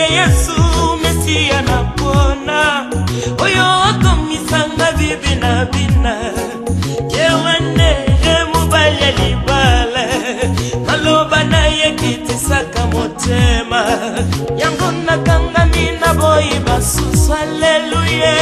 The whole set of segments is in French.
Yesu Mesia napona oyo akomisanga bibina bina yewane mubale libale maloba na yekitisaka motema yango nakanga mina boyi basusu haleluya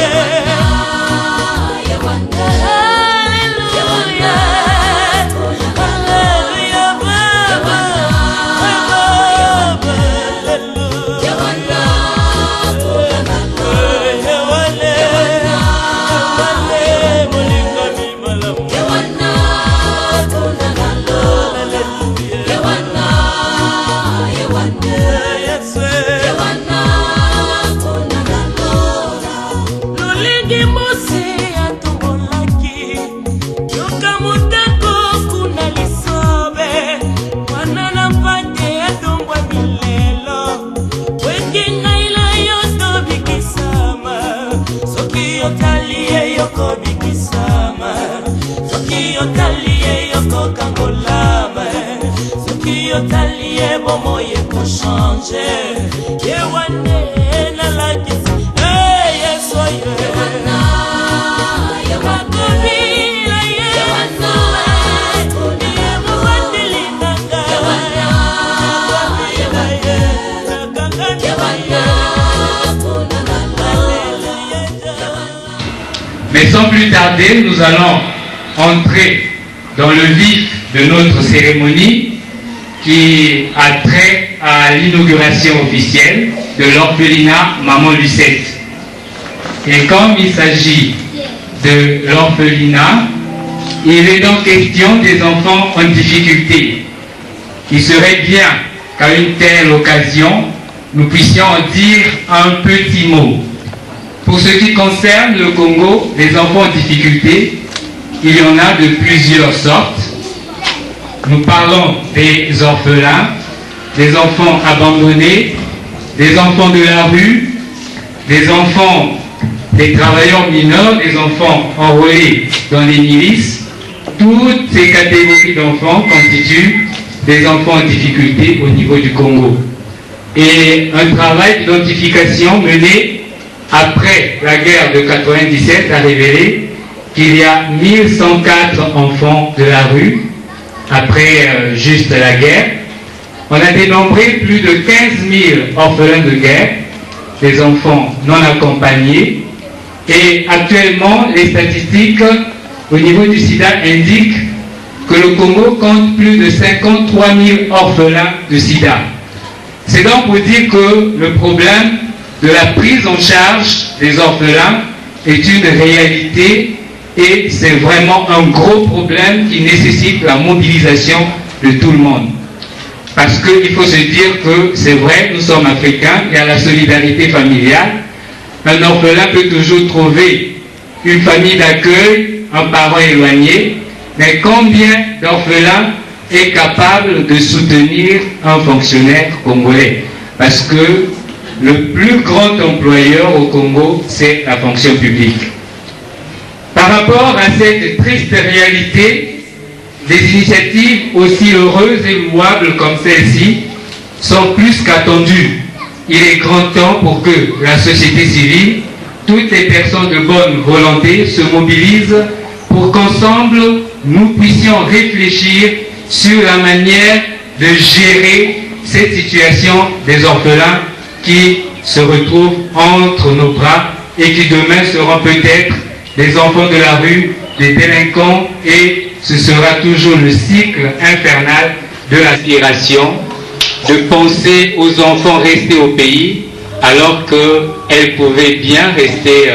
Taliye bomo ye ko changer yewane na la kisi yeso yewana yewakobi la yewana yemwandeli nanga Mais sans plus tarder, nous allons entrer dans le vif de notre cérémonie qui a trait à l'inauguration officielle de l'orphelinat Maman Lucette. Et comme il s'agit de l'orphelinat, il est donc question des enfants en difficulté. Il serait bien qu'à une telle occasion, nous puissions en dire un petit mot. Pour ce qui concerne le Congo, les enfants en difficulté, il y en a de plusieurs sortes. Nous parlons des orphelins, des enfants abandonnés, des enfants de la rue, des enfants, des travailleurs mineurs, des enfants enrôlés dans les milices. Toutes ces catégories d'enfants constituent des enfants en difficulté au niveau du Congo. Et un travail d'identification mené après la guerre de 97 a révélé qu'il y a 1104 enfants de la rue après juste la guerre. On a dénombré plus de 15 000 orphelins de guerre, des enfants non accompagnés. Et actuellement, les statistiques au niveau du sida indiquent que le Congo compte plus de 53 000 orphelins de sida. C'est donc pour dire que le problème de la prise en charge des orphelins est une réalité. Et c'est vraiment un gros problème qui nécessite la mobilisation de tout le monde. Parce qu'il faut se dire que c'est vrai, nous sommes africains, il y a la solidarité familiale. Un orphelin peut toujours trouver une famille d'accueil, un parent éloigné, mais combien d'orphelins est capable de soutenir un fonctionnaire congolais? Parce que le plus grand employeur au Congo, c'est la fonction publique. Par rapport à cette triste réalité, des initiatives aussi heureuses et louables comme celle-ci sont plus qu'attendues. Il est grand temps pour que la société civile, toutes les personnes de bonne volonté se mobilisent pour qu'ensemble nous puissions réfléchir sur la manière de gérer cette situation des orphelins qui se retrouvent entre nos bras et qui demain seront peut-être des enfants de la rue, des délinquants, et ce sera toujours le cycle infernal de l'aspiration, de penser aux enfants restés au pays alors qu'elles pouvaient bien rester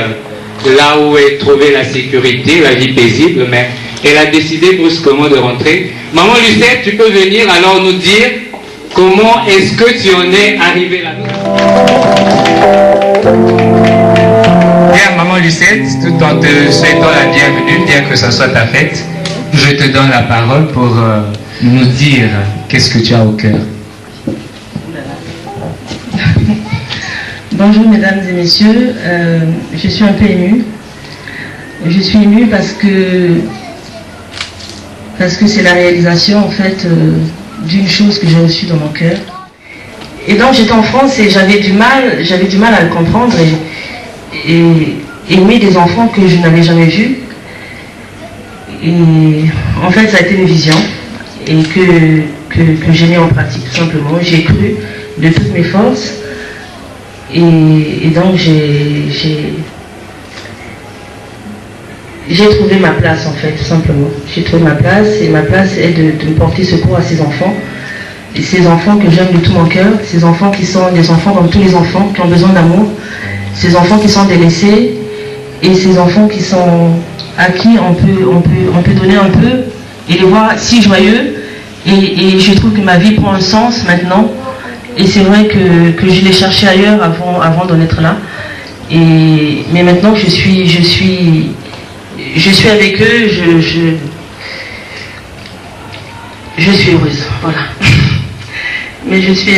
là où elles trouvaient la sécurité, la vie paisible, mais elle a décidé brusquement de rentrer. Maman Lucette, tu peux venir alors nous dire comment est-ce que tu en es arrivé là? Bien, Maman Lucette, tout en te souhaitant la bienvenue, bien que ce soit ta fête, je te donne la parole pour nous dire qu'est-ce que tu as au cœur. Bonjour mesdames et messieurs, je suis un peu émue. Je suis émue parce que c'est la réalisation en fait d'une chose que j'ai reçue dans mon cœur. Et donc j'étais en France et j'avais du mal à le comprendre et aimer des enfants que je n'avais jamais vus. Et en fait, ça a été une vision et que j'ai mis en pratique tout simplement. J'ai cru de toutes mes forces et donc j'ai trouvé ma place en fait, tout simplement. J'ai trouvé ma place et ma place est de porter secours à ces enfants. Et ces enfants que j'aime de tout mon cœur, ces enfants qui sont des enfants comme tous les enfants, qui ont besoin d'amour, ces enfants qui sont délaissés et ces enfants qui sont à qui on peut donner un peu et les voir si joyeux. Et je trouve que ma vie prend un sens maintenant. Et c'est vrai que je l'ai cherché ailleurs avant d'en être là. Mais maintenant que je suis avec eux, je suis heureuse. Voilà. Mais je suis